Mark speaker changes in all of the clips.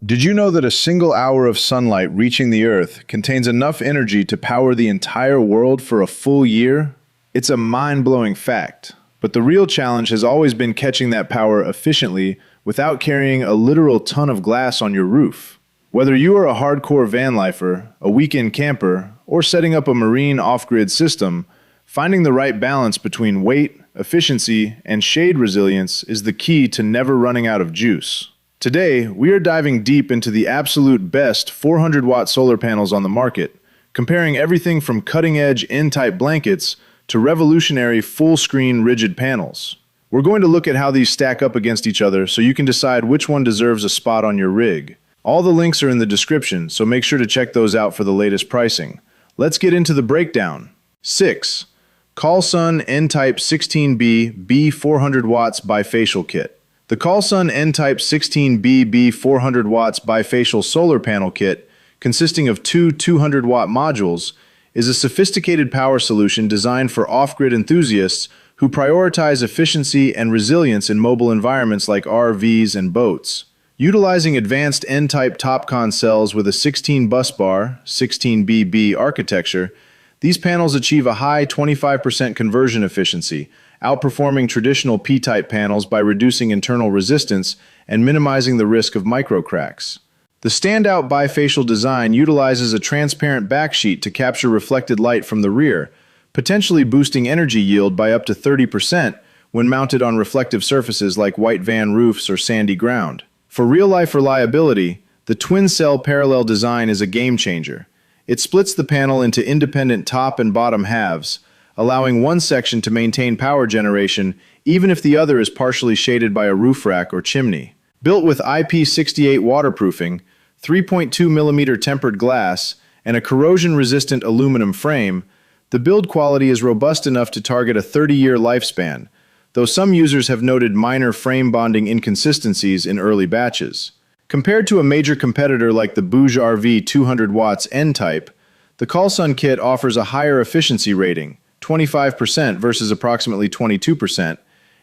Speaker 1: Did you know that a single hour of sunlight reaching the Earth contains enough energy to power the entire world for a full year? It's a mind-blowing fact. But the real challenge has always been catching that power efficiently without carrying a literal ton of glass on your roof. Whether you are a hardcore van lifer, a weekend camper, or setting up a marine off-grid system, finding the right balance between weight, efficiency, and shade resilience is the key to never running out of juice. Today, we are diving deep into the absolute best 400-watt solar panels on the market, comparing everything from cutting-edge N-type blankets to revolutionary full-screen rigid panels. We're going to look at how these stack up against each other so you can decide which one deserves a spot on your rig. All the links are in the description, so make sure to check those out for the latest pricing. Let's get into the breakdown. 6. Callsun N-Type 16B B400 watts Bifacial Kit. The Callsun N-Type 16B B400 watts Bifacial Solar Panel Kit, consisting of two 200-watt modules, is a sophisticated power solution designed for off-grid enthusiasts who prioritize efficiency and resilience in mobile environments like RVs and boats. Utilizing advanced N-type TOPCon cells with a 16 busbar, 16BB architecture, these panels achieve a high 25% conversion efficiency, outperforming traditional P-type panels by reducing internal resistance and minimizing the risk of microcracks. The standout bifacial design utilizes a transparent backsheet to capture reflected light from the rear, potentially boosting energy yield by up to 30% when mounted on reflective surfaces like white van roofs or sandy ground. For real-life reliability, the twin-cell parallel design is a game-changer. It splits the panel into independent top and bottom halves, allowing one section to maintain power generation even if the other is partially shaded by a roof rack or chimney. Built with IP68 waterproofing, 3.2mm tempered glass, and a corrosion-resistant aluminum frame, the build quality is robust enough to target a 30-year lifespan, though some users have noted minor frame bonding inconsistencies in early batches. Compared to a major competitor like the Bouge RV 200 watts N-Type, the Callsun kit offers a higher efficiency rating, 25% versus approximately 22%,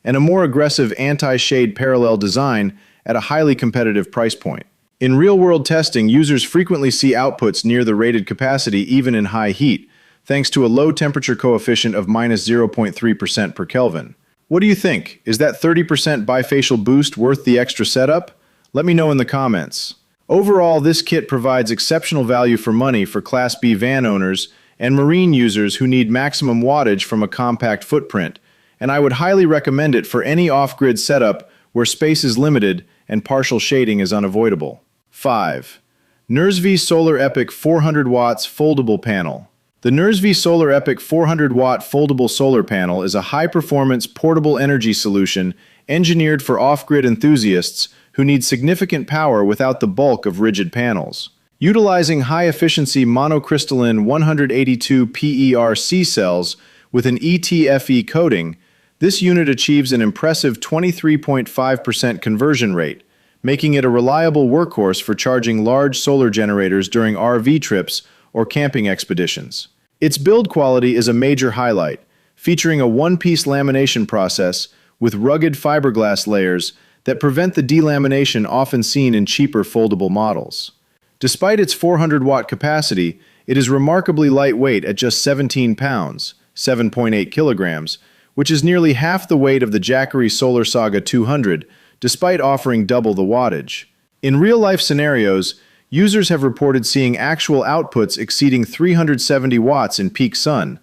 Speaker 1: and a more aggressive anti-shade parallel design at a highly competitive price point. In real-world testing, users frequently see outputs near the rated capacity even in high heat, thanks to a low temperature coefficient of -0.3% per Kelvin. What do you think? Is that 30% bifacial boost worth the extra setup? Let me know in the comments. Overall, this kit provides exceptional value for money for Class B van owners and marine users who need maximum wattage from a compact footprint, and I would highly recommend it for any off-grid setup where space is limited and partial shading is unavoidable. 5. NURZVIY SolarEpoch 400 watts Foldable Panel. The NURZVIY SolarEpoch 400-watt foldable solar panel is a high-performance portable energy solution engineered for off-grid enthusiasts who need significant power without the bulk of rigid panels. Utilizing high-efficiency monocrystalline 182 PERC cells with an ETFE coating, this unit achieves an impressive 23.5% conversion rate, making it a reliable workhorse for charging large solar generators during RV trips or camping expeditions. Its build quality is a major highlight, featuring a one-piece lamination process with rugged fiberglass layers that prevent the delamination often seen in cheaper foldable models. Despite its 400-watt capacity, it is remarkably lightweight at just 17 pounds, 7.8 kilograms, which is nearly half the weight of the Jackery Solar Saga 200, despite offering double the wattage. In real-life scenarios, users have reported seeing actual outputs exceeding 370 watts in peak sun,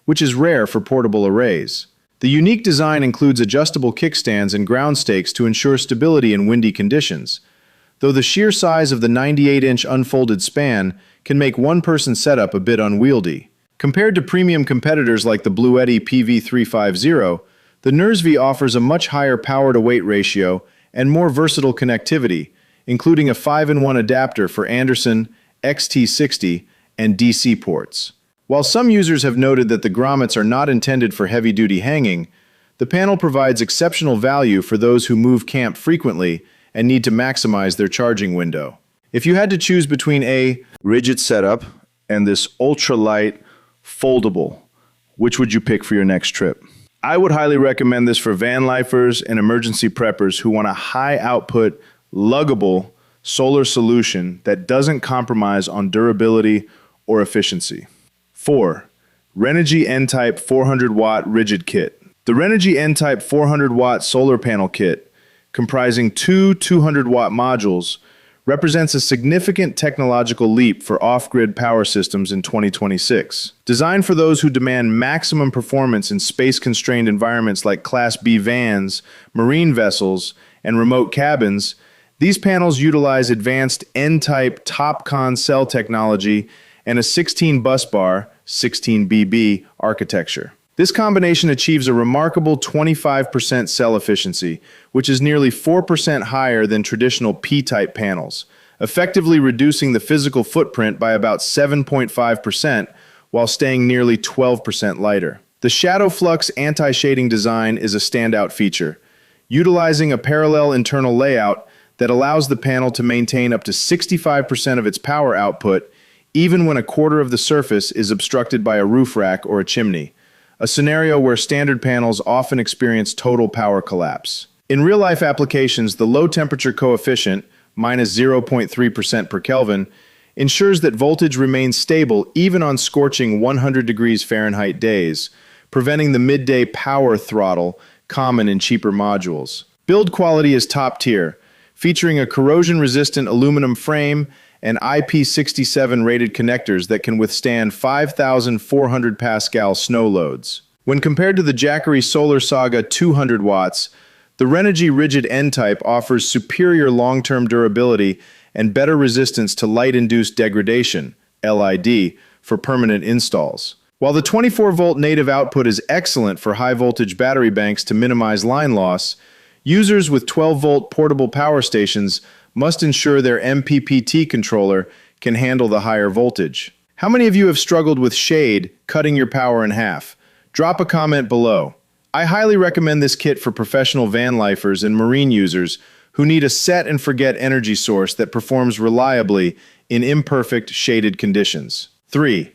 Speaker 1: which is rare for portable arrays. The unique design includes adjustable kickstands and ground stakes to ensure stability in windy conditions, though the sheer size of the 98-inch unfolded span can make one-person setup a bit unwieldy. Compared to premium competitors like the Bluetti PV350, the NURZVIY offers a much higher power-to-weight ratio and more versatile connectivity, including a 5-in-1 adapter for Anderson, XT60, and DC ports. While some users have noted that the grommets are not intended for heavy-duty hanging, the panel provides exceptional value for those who move camp frequently and need to maximize their charging window. If you had to choose between a rigid setup and this ultralight foldable, which would you pick for your next trip? I would highly recommend this for van lifers and emergency preppers who want a high output, luggable solar solution that doesn't compromise on durability or efficiency. 4. Renogy N-Type 400-Watt Rigid Kit. The Renogy N-Type 400-Watt solar panel kit, comprising two 200-watt modules, represents a significant technological leap for off-grid power systems in 2026. Designed for those who demand maximum performance in space-constrained environments like Class B vans, marine vessels, and remote cabins, these panels utilize advanced N-type TOPCon cell technology and a 16-busbar, 16BB architecture. This combination achieves a remarkable 25% cell efficiency, which is nearly 4% higher than traditional P-type panels, effectively reducing the physical footprint by about 7.5% while staying nearly 12% lighter. The shadow flux anti-shading design is a standout feature, utilizing a parallel internal layout that allows the panel to maintain up to 65% of its power output even when a quarter of the surface is obstructed by a roof rack or a chimney, a scenario where standard panels often experience total power collapse. In real-life applications, the low temperature coefficient, minus 0.3% per Kelvin, ensures that voltage remains stable even on scorching 100 degrees Fahrenheit days, preventing the midday power throttle common in cheaper modules. Build quality is top tier, featuring a corrosion-resistant aluminum frame and IP67 rated connectors that can withstand 5,400 Pascal snow loads. When compared to the Jackery Solar Saga 200 watts, the Renogy Rigid N-Type offers superior long-term durability and better resistance to light-induced degradation, LID, for permanent installs. While the 24-volt native output is excellent for high-voltage battery banks to minimize line loss, users with 12-volt portable power stations must ensure their MPPT controller can handle the higher voltage. How many of you have struggled with shade, cutting your power in half? Drop a comment below. I highly recommend this kit for professional van lifers and marine users who need a set-and-forget energy source that performs reliably in imperfect shaded conditions. 3.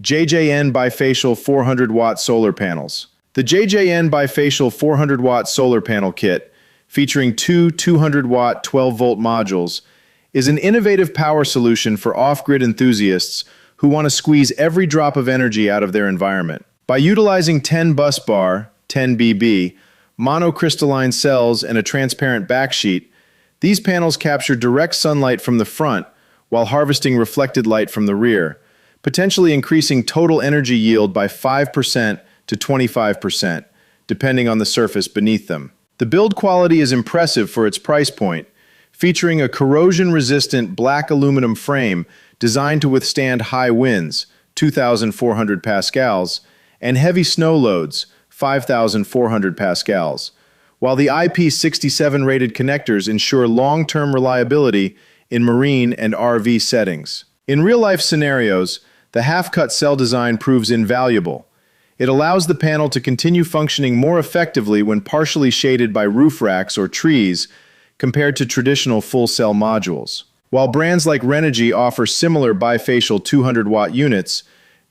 Speaker 1: JJN Bifacial 400-Watt Solar Panels. The JJN Bifacial 400-Watt Solar Panel Kit, featuring two 200-watt 12-volt modules, is an innovative power solution for off-grid enthusiasts who want to squeeze every drop of energy out of their environment. By utilizing 10-busbar, 10BB, monocrystalline cells and a transparent backsheet, these panels capture direct sunlight from the front while harvesting reflected light from the rear, potentially increasing total energy yield by 5% to 25%, depending on the surface beneath them. The build quality is impressive for its price point, featuring a corrosion-resistant black aluminum frame designed to withstand high winds, 2,400 pascals, and heavy snow loads, 5,400 pascals, while the IP67 rated connectors ensure long-term reliability in marine and RV settings. In real-life scenarios, the half-cut cell design proves invaluable. It allows the panel to continue functioning more effectively when partially shaded by roof racks or trees compared to traditional full-cell modules. While brands like Renogy offer similar bifacial 200-watt units,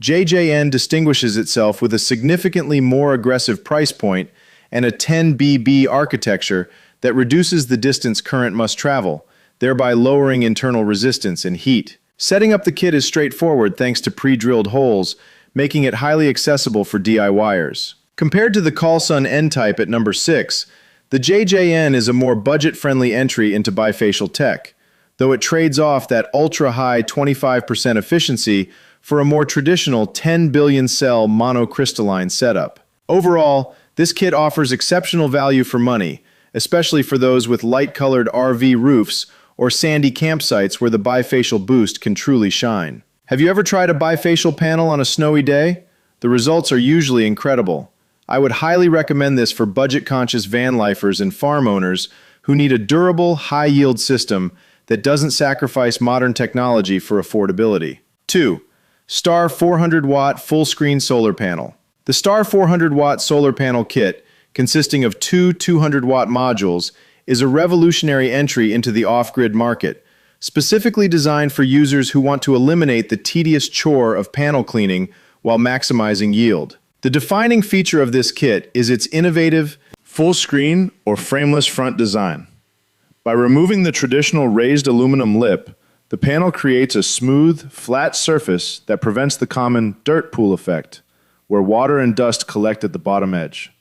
Speaker 1: JJN distinguishes itself with a significantly more aggressive price point and a 10BB architecture that reduces the distance current must travel, thereby lowering internal resistance and heat. Setting up the kit is straightforward thanks to pre-drilled holes, making it highly accessible for DIYers. Compared to the Callsun N-Type at number 6, the JJN is a more budget-friendly entry into bifacial tech, though it trades off that ultra-high 25% efficiency for a more traditional 10 billion cell monocrystalline setup. Overall, this kit offers exceptional value for money, especially for those with light-colored RV roofs or sandy campsites where the bifacial boost can truly shine. Have you ever tried a bifacial panel on a snowy day? The results are usually incredible. I would highly recommend this for budget-conscious van lifers and farm owners who need a durable, high-yield system that doesn't sacrifice modern technology for affordability. 2. Star 400-Watt Full-Screen Solar Panel. The Star 400-Watt Solar Panel Kit, consisting of two 200-watt modules, is a revolutionary entry into the off-grid market, specifically designed for users who want to eliminate the tedious chore of panel cleaning while maximizing yield. The defining feature of this kit is its innovative full-screen or frameless front design. By removing the traditional raised aluminum lip, the panel creates a smooth, flat surface that prevents the common dirt pool effect, where water and dust collect at the bottom edge.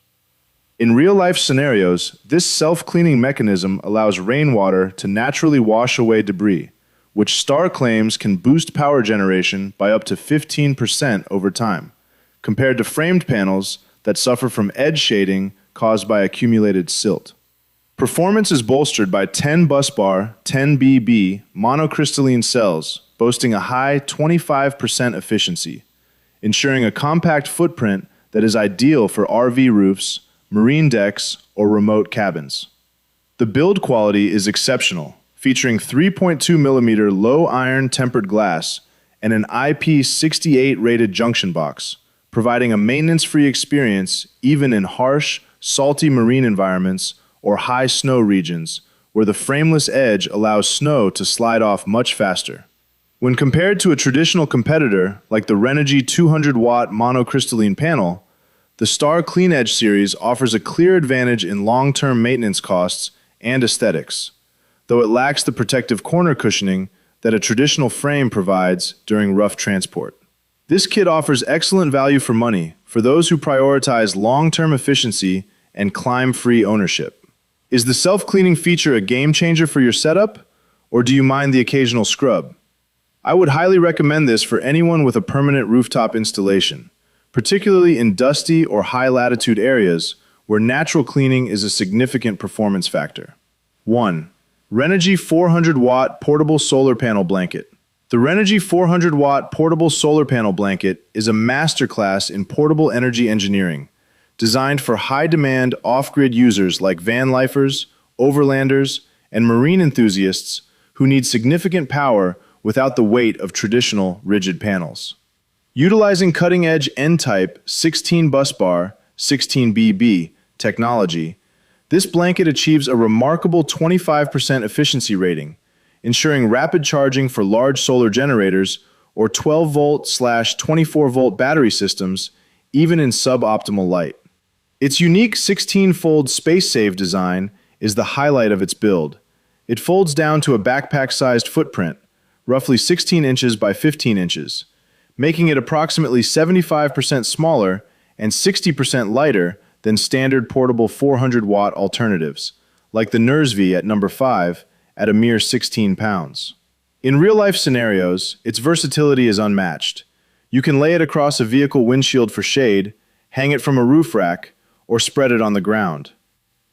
Speaker 1: In real-life scenarios, this self-cleaning mechanism allows rainwater to naturally wash away debris, which Star claims can boost power generation by up to 15% over time, compared to framed panels that suffer from edge shading caused by accumulated silt. Performance is bolstered by 10 busbar, 10BB monocrystalline cells boasting a high 25% efficiency, ensuring a compact footprint that is ideal for RV roofs, marine decks, or remote cabins. The build quality is exceptional, featuring 3.2mm low iron tempered glass and an IP68 rated junction box, providing a maintenance-free experience even in harsh, salty marine environments or high snow regions, where the frameless edge allows snow to slide off much faster. When compared to a traditional competitor like the Renogy 200-watt monocrystalline panel, the Star Clean Edge series offers a clear advantage in long-term maintenance costs and aesthetics, though it lacks the protective corner cushioning that a traditional frame provides during rough transport. This kit offers excellent value for money for those who prioritize long-term efficiency and climb-free ownership. Is the self-cleaning feature a game-changer for your setup, or do you mind the occasional scrub? I would highly recommend this for anyone with a permanent rooftop installation, particularly in dusty or high-latitude areas where natural cleaning is a significant performance factor. 1. Renogy 400-watt portable solar panel blanket. The Renogy 400-watt portable solar panel blanket is a masterclass in portable energy engineering, designed for high-demand off-grid users like van lifers, overlanders, and marine enthusiasts who need significant power without the weight of traditional rigid panels. Utilizing cutting-edge N-type 16 busbar, 16BB technology, this blanket achieves a remarkable 25% efficiency rating, ensuring rapid charging for large solar generators or 12-volt/24-volt battery systems, even in suboptimal light. Its unique 16-fold space-save design is the highlight of its build. It folds down to a backpack-sized footprint, roughly 16 inches by 15 inches, making it approximately 75% smaller and 60% lighter than standard portable 400-watt alternatives, like the NURZVIY at number 5, at a mere 16 pounds. In real-life scenarios, its versatility is unmatched. You can lay it across a vehicle windshield for shade, hang it from a roof rack, or spread it on the ground.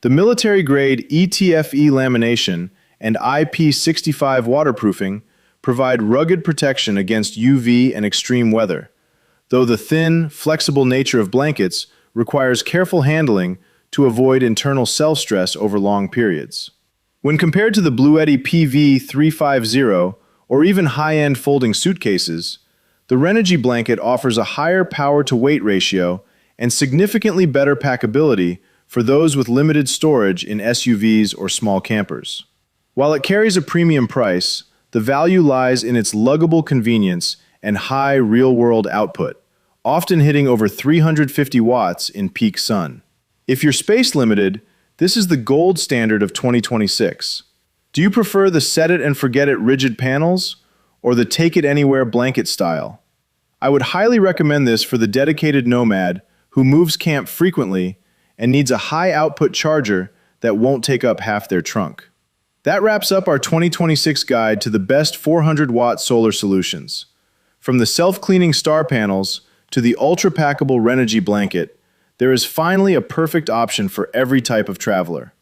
Speaker 1: The military-grade ETFE lamination and IP65 waterproofing provide rugged protection against UV and extreme weather, though the thin, flexible nature of blankets requires careful handling to avoid internal cell stress over long periods. When compared to the Bluetti PV350 or even high-end folding suitcases, the Renogy blanket offers a higher power-to-weight ratio and significantly better packability for those with limited storage in SUVs or small campers. While it carries a premium price, the value lies in its luggable convenience and high real-world output, often hitting over 350 watts in peak sun. If you're space limited, this is the gold standard of 2026. Do you prefer the set-it-and-forget-it rigid panels or the take-it-anywhere blanket style? I would highly recommend this for the dedicated nomad who moves camp frequently and needs a high-output charger that won't take up half their trunk. That wraps up our 2026 guide to the best 400-watt solar solutions. From the self-cleaning Star panels to the ultra-packable Renogy blanket, there is finally a perfect option for every type of traveler.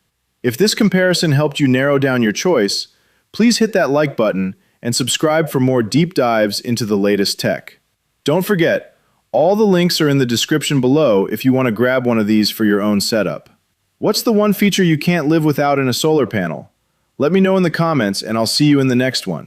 Speaker 1: If this comparison helped you narrow down your choice, please hit that like button and subscribe for more deep dives into the latest tech. Don't forget, all the links are in the description below if you want to grab one of these for your own setup. What's the one feature you can't live without in a solar panel? Let me know in the comments and I'll see you in the next one.